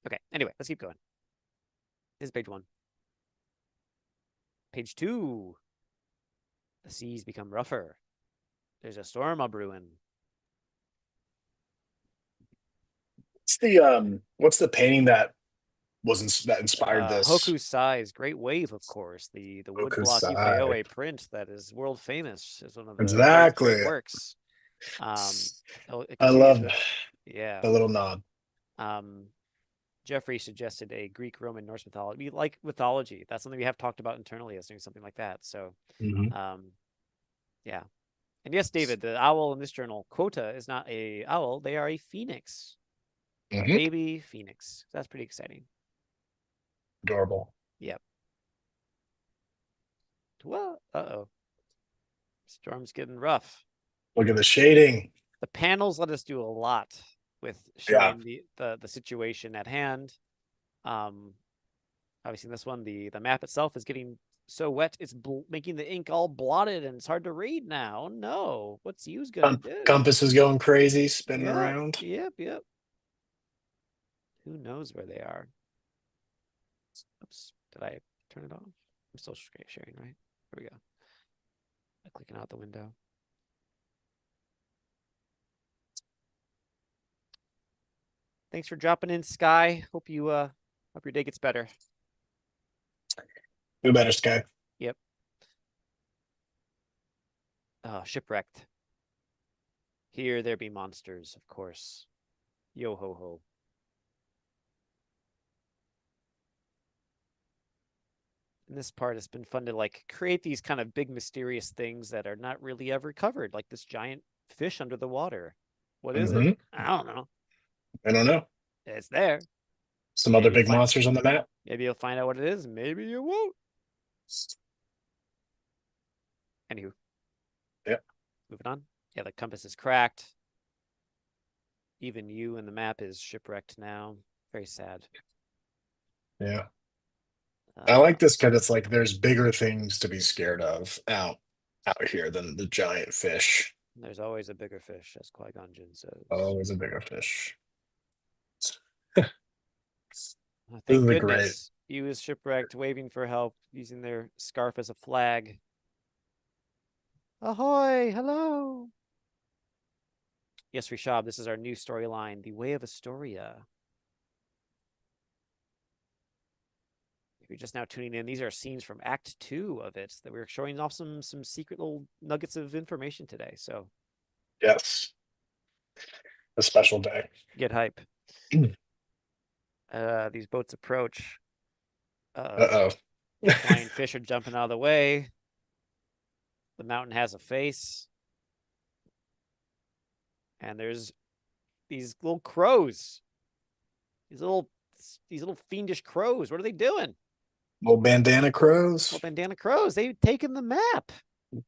okay. Anyway, let's keep going. This is page 1. Page 2. The seas become rougher. There's a storm a brewing. What's the painting that inspired this? Hokusai's Great Wave, of course, the woodblock Okusai. ukiyo-e print that is world famous. Is one of the great Exactly. works. It I continues love with, yeah. the little nod. Um, Jeffrey suggested a Greek, Roman, Norse mythology. We like mythology. That's something we have talked about internally as doing something like that. So, Hmm. yeah. And yes, David, the owl in this journal, Quota, is not a owl. They are a phoenix, a Hmm. baby phoenix. That's pretty exciting. Adorable. Yep. Well, uh-oh. Storm's getting rough. Look at the shading. The panels let us do a lot with Yeah. showing the situation at hand. Um, Obviously in this one, the map itself is getting so wet it's making the ink all blotted and it's hard to read now. No, what's Hughes gonna do? Compass is going crazy, spinning Yep, around. yep, yep. Who knows where they are? Oops, did I turn it off? I'm still sharing, right? Here we go. Clicking out the window. Thanks for dropping in, Sky. Hope your day gets better. Who better, Sky? Yep. Oh, shipwrecked. Here there be monsters, of course. Yo ho ho. And this part has been fun to like create these kind of big mysterious things that are not really ever covered, like this giant fish under the water. What is it? Hmm. I don't know. I don't know. It's there. Some other Maybe you'll big find monsters on the map. maybe you'll find out what it is. Maybe you won't. Anywho, Yeah, moving on. Yeah, the compass is cracked. Even you and the map is shipwrecked now. Very sad. yeah. I Uh, like this because it's like there's bigger things to be scared of out here than the giant fish. there's always a bigger fish, as Qui-Gon Jinn says. Always a bigger fish. This Thank is a great. goodness. He was shipwrecked, waving for help, using their scarf as a flag. Ahoy! Hello! Yes, Rishab, this is our new storyline, The Way of Astoria. If you're just now tuning in, these are scenes from Act 2 of it that we're showing off some secret little nuggets of information today. So Yes, a special day. get hype. These boats approach. Uh-oh. Flying fish are jumping out of the way. The mountain has a face. And there's these little crows. These little fiendish crows. What are they doing? Little bandana Well, crows bandana crows. They've taken the map.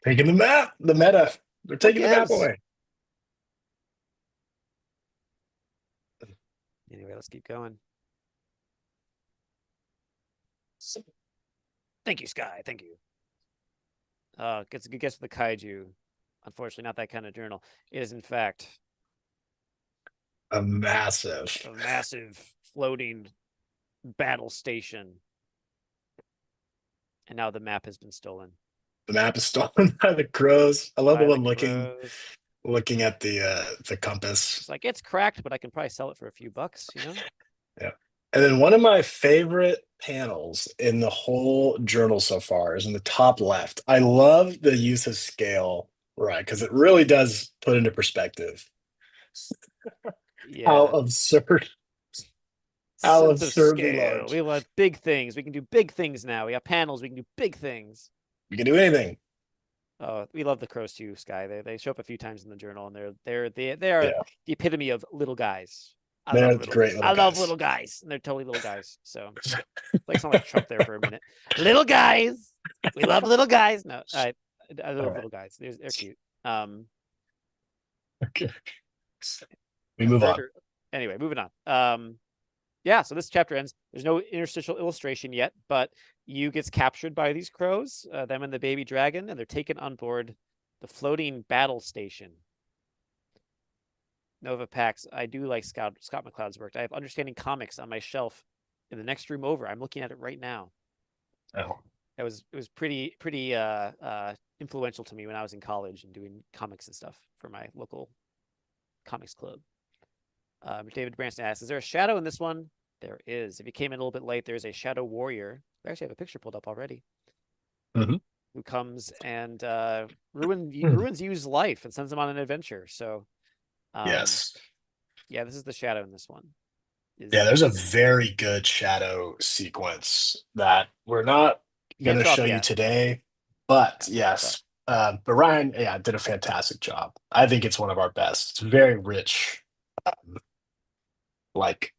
taking the map, the meta. They're What taking the map gives? away. Anyway, let's keep going. Thank you, Sky. Thank you. Gets a good guess for the kaiju. Unfortunately, not that kind of journal. It is, in fact, A massive. a massive floating battle station. And now the map has been stolen The map is stolen by the crows. I love the by the one looking crows. looking at the It's compass. like, it's cracked, but I can probably sell it for a few bucks, you know? Yeah. And then one of my favorite panels in the whole journal so far is in the top left. I love the use of scale, right? Because it really does put into perspective how Yeah. absurd, how Sense of absurdly scale. We large. want big things. We can do big things now. We have panels. We can do big things. You can do anything. Oh, we love the crows too, Sky. They show up a few times in the journle, and they are Yeah. the epitome of little guys. They're great little I love guys. little guys, and they're totally little guys. So like sound like Trump there for a minute. Little guys, we love little guys. No, I All love right. little guys. They're cute. Okay. We move on. Further, anyway, moving on. Yeah, so this chapter ends. There's no interstitial illustration yet, but Yu gets captured by these crows, them and the baby dragon, and they're taken on board the floating battle station. Nova Pax, I do like Scott McCloud's work. I have Understanding Comics on my shelf in the next room over. I'm looking at it right now. Oh. It was pretty influential to me when I was in college and doing comics and stuff for my local comics club. David Branson asks, is there a shadow in this one? There is. If you came in a little bit late, there's a shadow warrior. I actually have a picture pulled up already. Mhm. Who comes and ruins Yu's life and sends him on an adventure. So, Yes. yeah, this is the shadow in this one. Yeah, Is there's a very good shadow sequence that we're not going can't to show show off you yet. today, but But yes. But Ryan, yeah, did a fantastic job. I think it's one of our best. It's very rich, um, like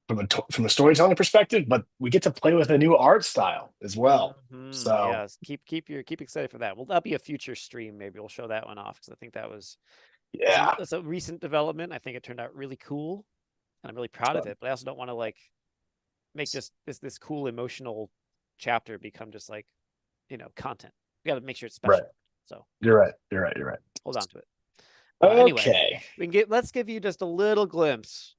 from a storytelling perspective, but we get to play with a new art style as well. So yes, keep excited for that. Well, that'll be a future stream. Maybe we'll show that one off because I think yeah, that's a recent development. I think it turned out really cool, and I'm really proud of so, it. But I also don't want to like make just this cool emotional chapter become just like content. We got to make sure it's right. special. So You're right. You're right. You're right. hold on to it. Anyway, Okay. let's give you just a little glimpse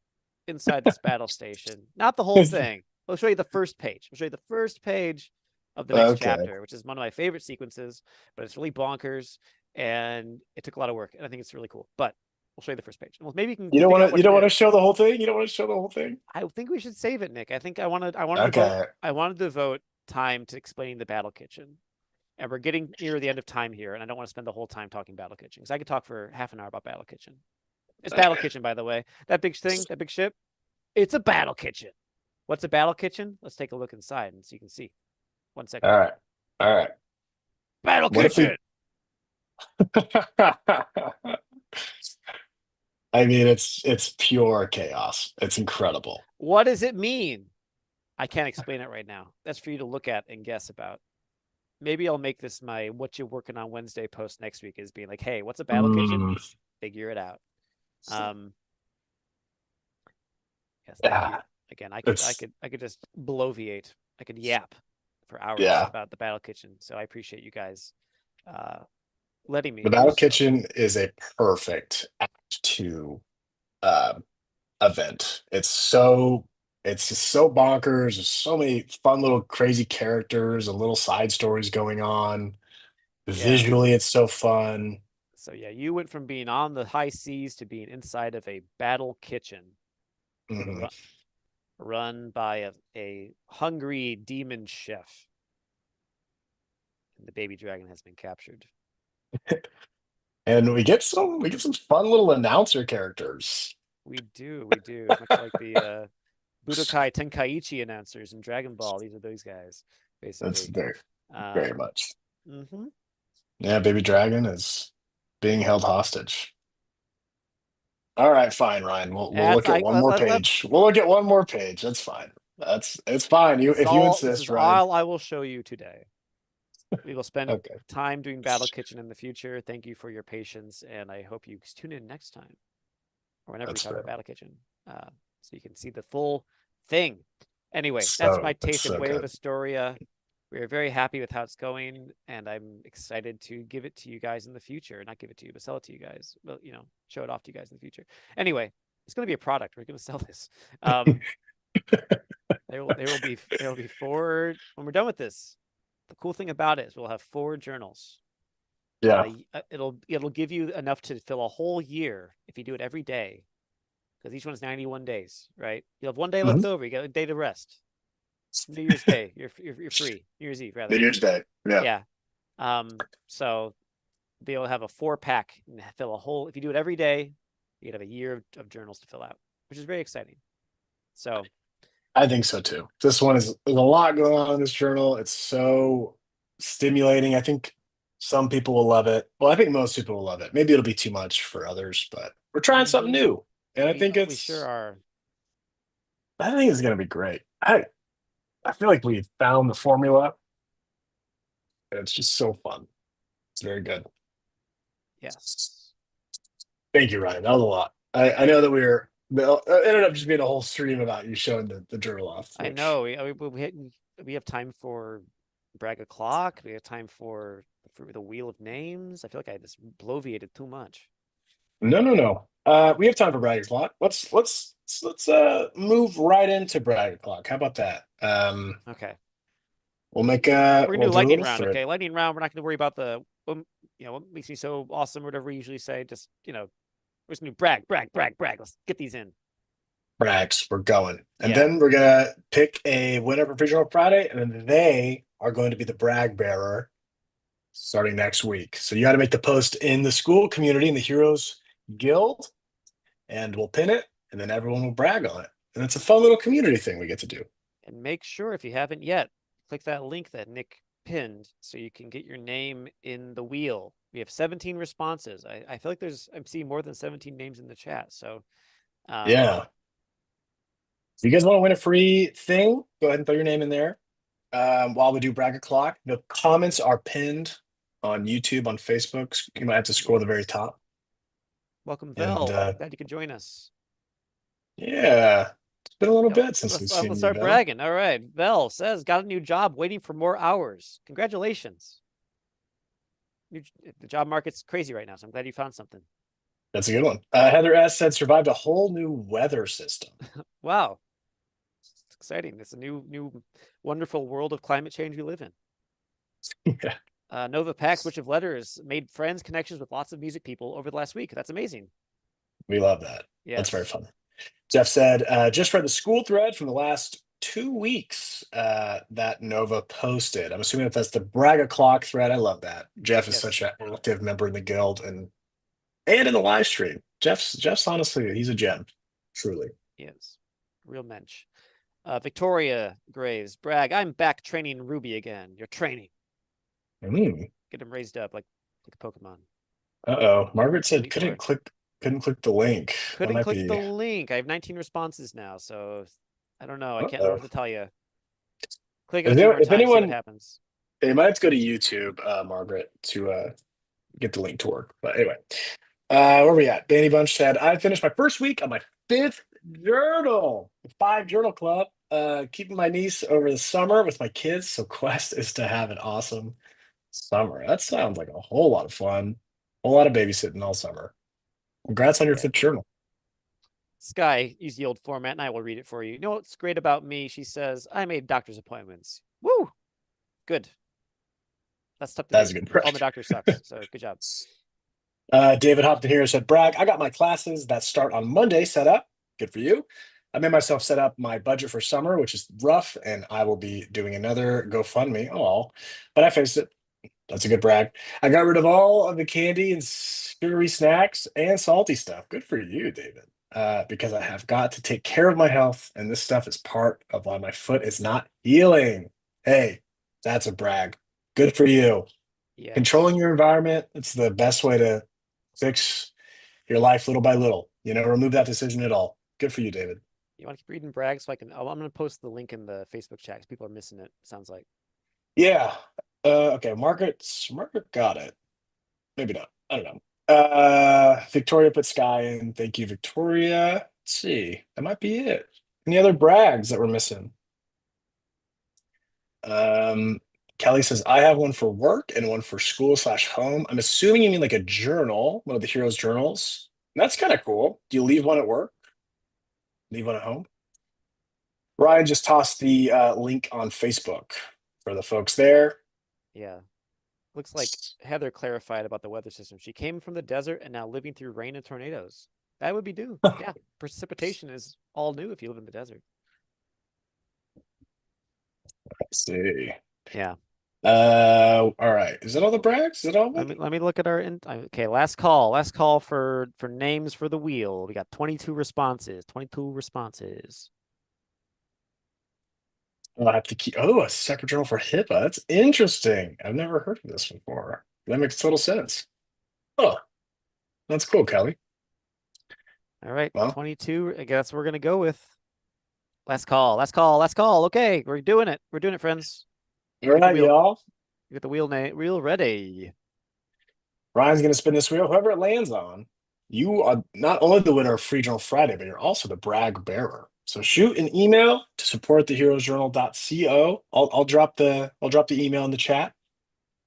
inside this battle station. Not the whole thing. We'll show you the first page. We'll show you the first page of the next Okay. chapter, which is one of my favorite sequences, but it's really bonkers and it took a lot of work, and I think it's really cool. But We'll show you the first page. Well, maybe you can You don't figure out want to. what You to don't want do. to show the whole thing. You don't want to show the whole thing. I think we should save it, Nick. I think I wanted to vote Okay. time to explaining the battle kitchen. And we're getting near the end of time here, and I don't want to spend the whole time talking battle kitchen because I could talk for half an hour about battle kitchen. It's battle Okay. kitchen, by the way. That big thing, that big ship. It's a battle kitchen. What's a battle kitchen? Let's take a look inside and so you can see. One All second. right. All right. Battle What if we? kitchen. I mean, it's pure chaos. It's incredible. What does it mean? I can't explain it right now. That's for you to look at and guess about. Maybe I'll make this my what you're working on Wednesday post next week is being like, hey, what's a battle kitchen? Mm, Figure it out. Um, yes, thank you. yeah. Again, It's I could just bloviate. I could yap for hours yeah. about the battle kitchen. So I appreciate you guys uh letting me The do Battle so. Kitchen is a perfect Act Two uh, event. It's just so bonkers. There's so many fun little crazy characters and little side stories going on. Yeah. Visually, it's so fun. So yeah, you went from being on the high seas to being inside of a battle kitchen Mhm. run, run by a hungry demon chef. And the baby dragon has been captured. And we get some fun little announcer characters. We do. Much like the Budokai Tenkaichi announcers in Dragon Ball. These are those guys, That's basically. very Um, much. hmm Yeah, Baby Dragon is being held hostage. All right, fine, Ryan. We'll That's look at I one more let page. We'll look at one more page. That's fine. That's it's fine. You if you this is insist, Ryan. all I will show you today. We will spend Okay, time doing Battle Kitchen in the future. Thank you for your patience, and I hope you tune in next time or whenever we that's talk about fair. Battle Kitchen, so you can see the full thing. Anyway, that's my It's taste of so Way of good. Astoria. We are very happy with how it's going, and I'm excited to give it to you guys in the future. Not give it to you, but sell it to you guys. Well, show it off to you guys in the future. Anyway, it's going to be a product. We're going to sell this. Um, there will be four when we're done with this. The cool thing about it is we'll have four journals, and Yeah. it'll give you enough to fill a whole year if you do it every day, because each one's 91 days, right? You'll have one day Mhm. left over. You got a day to rest. New Year's Day, you're free. New Year's Eve, New rather. Year's Day. Yeah. Yeah. So be able to have a 4-pack and fill a whole. If you do it every day, you could have a year of journals to fill out, which is very exciting. So I think so too. This one is there's a lot going on in this journal. It's so stimulating. I think some people will love it. Well, I think most people will love it. Maybe it'll be too much for others, but we're trying something mhm, new. And we sure are. I think it's gonna be great. I feel like we've found the formula and it's just so fun. It's very good. Yes. Thank you, Ryan. That was a lot. I know that it ended up just being a whole stream about you showing the journal off, I which know. We have time for brag o'clock. We have time for the wheel of names. I feel like I just bloviated too much. no. We have time for brag o'clock. Let's move right into brag o'clock. How about that? Okay. We're gonna We'll do do a lightning little round. thread. Okay, lightning round. We're not gonna worry about what makes me so awesome, or whatever we usually say. Just we're just gonna brag. Let's get these in. Brags, we're going. And Yeah. then we're gonna pick a winner for Visual Friday, and then they are going to be the brag bearer starting next week. So you got to make the post in the school community in the Heroes Guild, and we'll pin it, and then everyone will brag on it. And it's a fun little community thing we get to do. And make sure if you haven't yet, click that link that Nick pinned so you can get your name in the wheel. We have 17 responses. I feel like I'm seeing more than 17 names in the chat. So Yeah. If you guys want to win a free thing, go ahead and throw your name in there. While we do brag o'clock, the comments are pinned on YouTube, on Facebook. You might have to scroll to the very yes. top. Welcome, And Vel. Glad you could join us. yeah, it's been a little Yeah, bit since we've let's seen you, start Val. bragging. All right. Vel says got a new job waiting for more hours. Congratulations. The job market's crazy right now, so I'm glad you found something. That's a good one. Heather S said survived a whole new weather system. Wow. It's exciting. It's a new wonderful world of climate change we live in. Yeah. Nova Pack, Switch of Letters, made friends, connections with lots of music people over the last week. That's amazing. We love that. That's very Yes. fun. Jeff said, just read the school thread from the last 2 weeks that Nova posted. I'm assuming that that's the brag o'clock thread. I love that. Jeff is such Yes. an active member in the guild and in the live stream. Jeff's honestly, he's a gem, truly. Yes. Real mensch. Victoria Graves. Brag, I'm back training Ruby again. You're training. Mm. Get him raised up like a Pokemon. Uh-oh. Margaret said Elite Four. couldn't click the link. That Couldn't might click the be link. I have 19 responses now, so I don't know. I can't remember uh-oh. what to tell you. Click it a few more If times, see what anyone happens. you might have to go to YouTube, Margaret, to get the link to work. But anyway, where we at? Danny Bunch said, I finished my first week on my fifth journal, the five journal club. Keeping my niece over the summer with my kids. So quest is to have an awesome summer. That sounds like a whole lot of fun. A whole lot of babysitting all summer. Congrats on your Yeah. fifth journal. Sky used the old format, and I will read it for you. You know what's great about me? She says, I made doctor's appointments. Woo! Good. That's tough to That's do. a good Calling the brag. doctor sucks. So good job. David Hopton here said, Brag, I got my classes that start on Monday set up. Good for you. I made myself set up my budget for summer, which is rough, and I will be doing another GoFundMe. Oh, but I faced it. That's a good brag. I got rid of all of the candy and sugary snacks and salty stuff. Good for you, David. Because I have got to take care of my health, and this stuff is part of why my foot is not healing. Hey, that's a brag. Good for you. Yes. Controlling your environment, it's the best way to fix your life little by little. Remove that decision at all. Good for you, David. You want to keep reading brag so I can? I'm going to post the link in the Facebook chat because people are missing it. Sounds like. Yeah. Okay. Margaret got it. Maybe not. I don't know. Victoria put Sky in. Thank you, Victoria. Let's see. That might be it. Any other brags that we're missing? Um, Kelly says, I have one for work and one for school/home. I'm assuming you mean like a journal, one of the heroes' journals. That's kind of cool. Do you leave one at work? Leave one at home? Ryan just tossed the link on Facebook for the folks there. Yeah. Looks like Heather clarified about the weather system. She came from the desert and now living through rain and tornadoes. That would be new. Yeah. Precipitation is all new if you live in the desert. Let's see. Yeah. All right. Is that all the brags? Is that all of Let them? me let me look at our okay, last call. Last call for names for the wheel. We got 22 responses. 22 responses. I'll have to keep. Oh, a separate journal for HIPAA. That's interesting. I've never heard of this before. That makes total sense. Oh, that's cool, Kelly. All right, Well, 22. I guess we're gonna go with last call. Last call. Last call. Okay, we're doing it. We're doing it, friends. all Get the right, wheel. y'all. Get the wheel ready. Ryan's gonna spin this wheel. Whoever it lands on, you are not only the winner of Free Journal Friday, but you're also the brag bearer. So shoot an email to support theheroesjournal.co. I'll drop the email in the chat.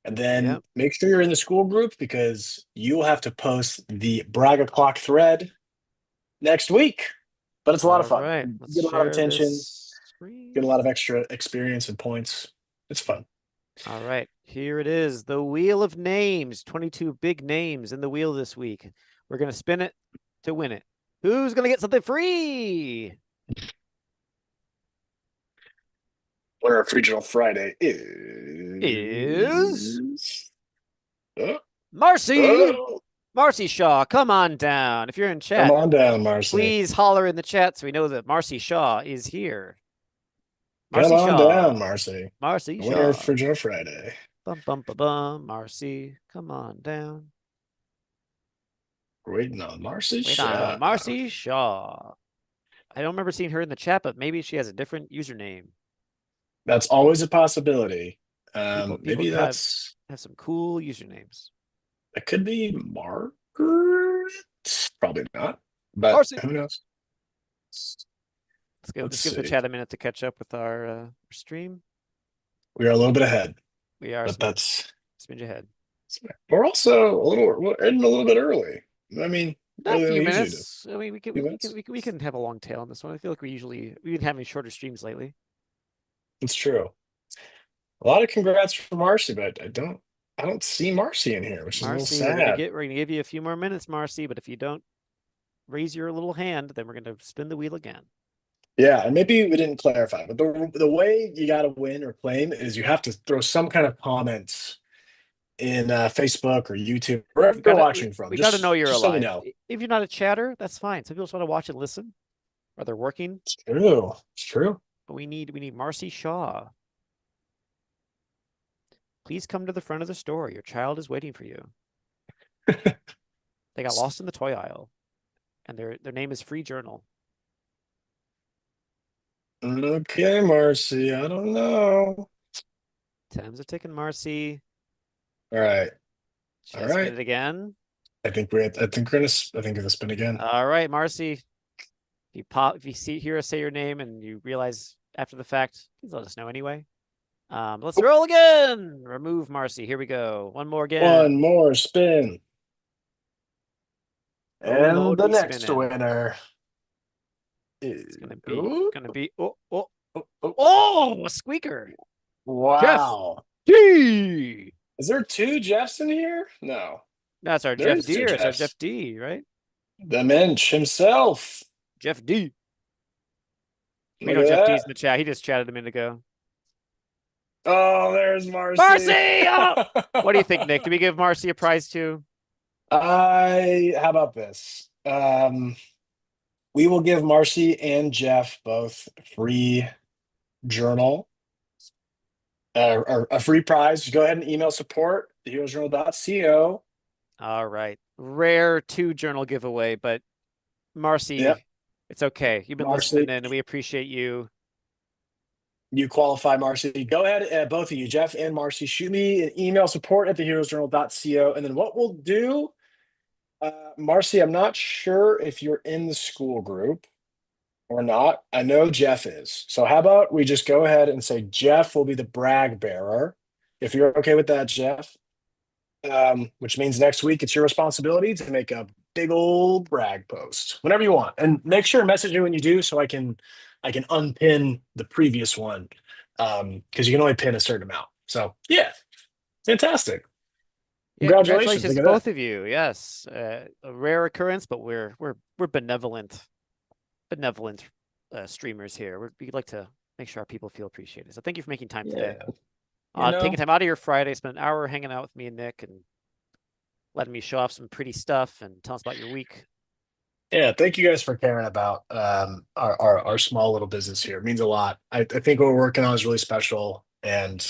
And then Yep. make sure you're in the school group because you'll have to post the brag o'clock thread next week. But it's a lot of All fun. right. You Let's get a lot of share attention, this get a lot of screen. extra experience and points. It's fun. All right, here it is. The wheel of names. 22 big names in the wheel this week. We're gonna spin it to win it. Who's gonna get something free? Winner of Regional Friday Is is oh, Marcy. oh, Marcy Shaw, come on down. If you're in come chat, on down, Marcy. please holler in the chat so we know that Marcy Shaw is here. Come Marcy on down, Shaw. Marcy. Marcy The winner of Shaw. Regional Friday. Bum bum ba bum. Marcy, come on down. We're waiting on Marcy Wait on Shaw. Marcy Shaw. I don't remember seeing her in the chat, but maybe she has a different username. That's always a possibility. People Maybe have some cool usernames. it could be Margaret. Probably not, but Marcy. who knows? Let's Let's give the see. chat a minute to catch up with our stream. We are a little bit ahead, We are but that's smidge ahead. we're also we're ending a little bit early. I mean, A earlier than few we usually do. minutes. I mean, we can Few we, we can minutes. we can we can have a long tail on this one. I feel like we've been having shorter streams lately. It's true. A lot of congrats for Marcy, but I don't see Marcy in here, which is a little Marcy, sad. we're gonna give you a few more minutes, Marcy. But if you don't raise your little hand, then we're going to spin the wheel again. Yeah, and maybe we didn't clarify, but the way you got to win or claim is you have to throw some kind of comments in Facebook or YouTube, wherever We you're gotta watching from, we gotta know you're just so we alive. know. If you're not a chatter, that's fine. Some people just want to watch and listen, or they're working. It's true. It's true. But we need Marcy Shaw. Please come to the front of the store. Your child is waiting for you. They got lost in the toy aisle, and their name is Free Journal. Okay, Marcy. I don't know. Time's are ticking, Marcy. All right. Should All I spin right. it again? I think we're gonna spin again. All right, Marcy. If you hear us say your name and you realize after the fact, please let us know anyway. Let's roll again. Remove Marcy. Here we go. One more again. One more spin. Oh And Lord, the we next spinning. winner It's is it's gonna be oh, a squeaker. Jeff wow. D. Is there two Jeffs in here? No, That's our there Jeff is D, two or it's our Jeff Jeffs. D, right? The Mensch himself. Jeff D. We Look know at Jeff D's that. in the chat. He just chatted a minute ago. Oh, there's Marcy. Marcy! Oh! What do you think, Nick? Do we give Marcy a prize too? How about this? We will give Marcy and Jeff both free journal, or a free prize. Go ahead and email support theheroesjournal.co. All right. Rare two journal giveaway, but Yep, Marcy, it's okay. You've been listening Marcy, in, and we appreciate you. you qualify, Marcy. Go ahead, both of you, Jeff and Marcy, shoot me an email support at theheroesjournal.co. And then what we'll do, Marcy, I'm not sure if you're in the school group or not. I know Jeff is. So how about we just go ahead and say Jeff will be the brag bearer. If you're okay with that, Jeff, which means next week it's your responsibility to make a big old brag post whenever you want, and make sure to message me when you do so I can unpin the previous one, because you can only pin a certain amount. So yeah, fantastic. Yeah, Congratulations. congratulations Look to at that. both of you. Yes, a rare occurrence, but we're benevolent streamers here. We like to make sure our people feel appreciated. So thank you for making time today. Yeah, you Taking know. time out of your Friday, spend an hour hanging out with me and Nick, and letting me show off some pretty stuff and tell us about your week. Yeah, thank you guys for caring about our small little business here. It means a lot. I think what we're working on is really special, and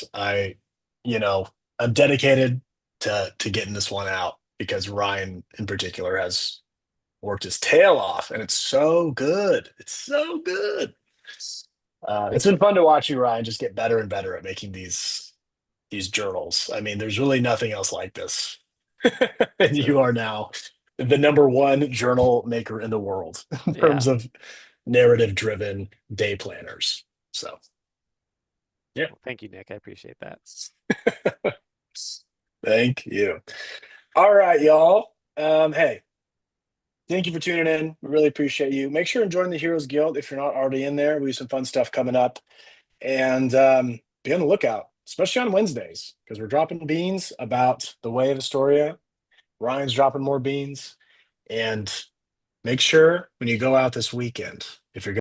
you know, I'm dedicated to getting this one out because Ryan in particular has worked his tail off, and it's so good. It's so good. It's been fun to watch you, Ryan, just get better and better at making these journals. I mean, there's really nothing else like this. And So you are now the number one journal maker in the world in yeah, terms of narrative driven day planners. So, yeah, well, thank you, Nick. I appreciate that. thank you. All right, y'all. Hey, thank you for tuning in. We really appreciate you. Make sure and join the Heroes Guild if you're not already in there. We have some fun stuff coming up. And be on the lookout, especially on Wednesdays, because we're dropping beans about the way of Astoria. Ryan's dropping more beans. And make sure when you go out this weekend, if you're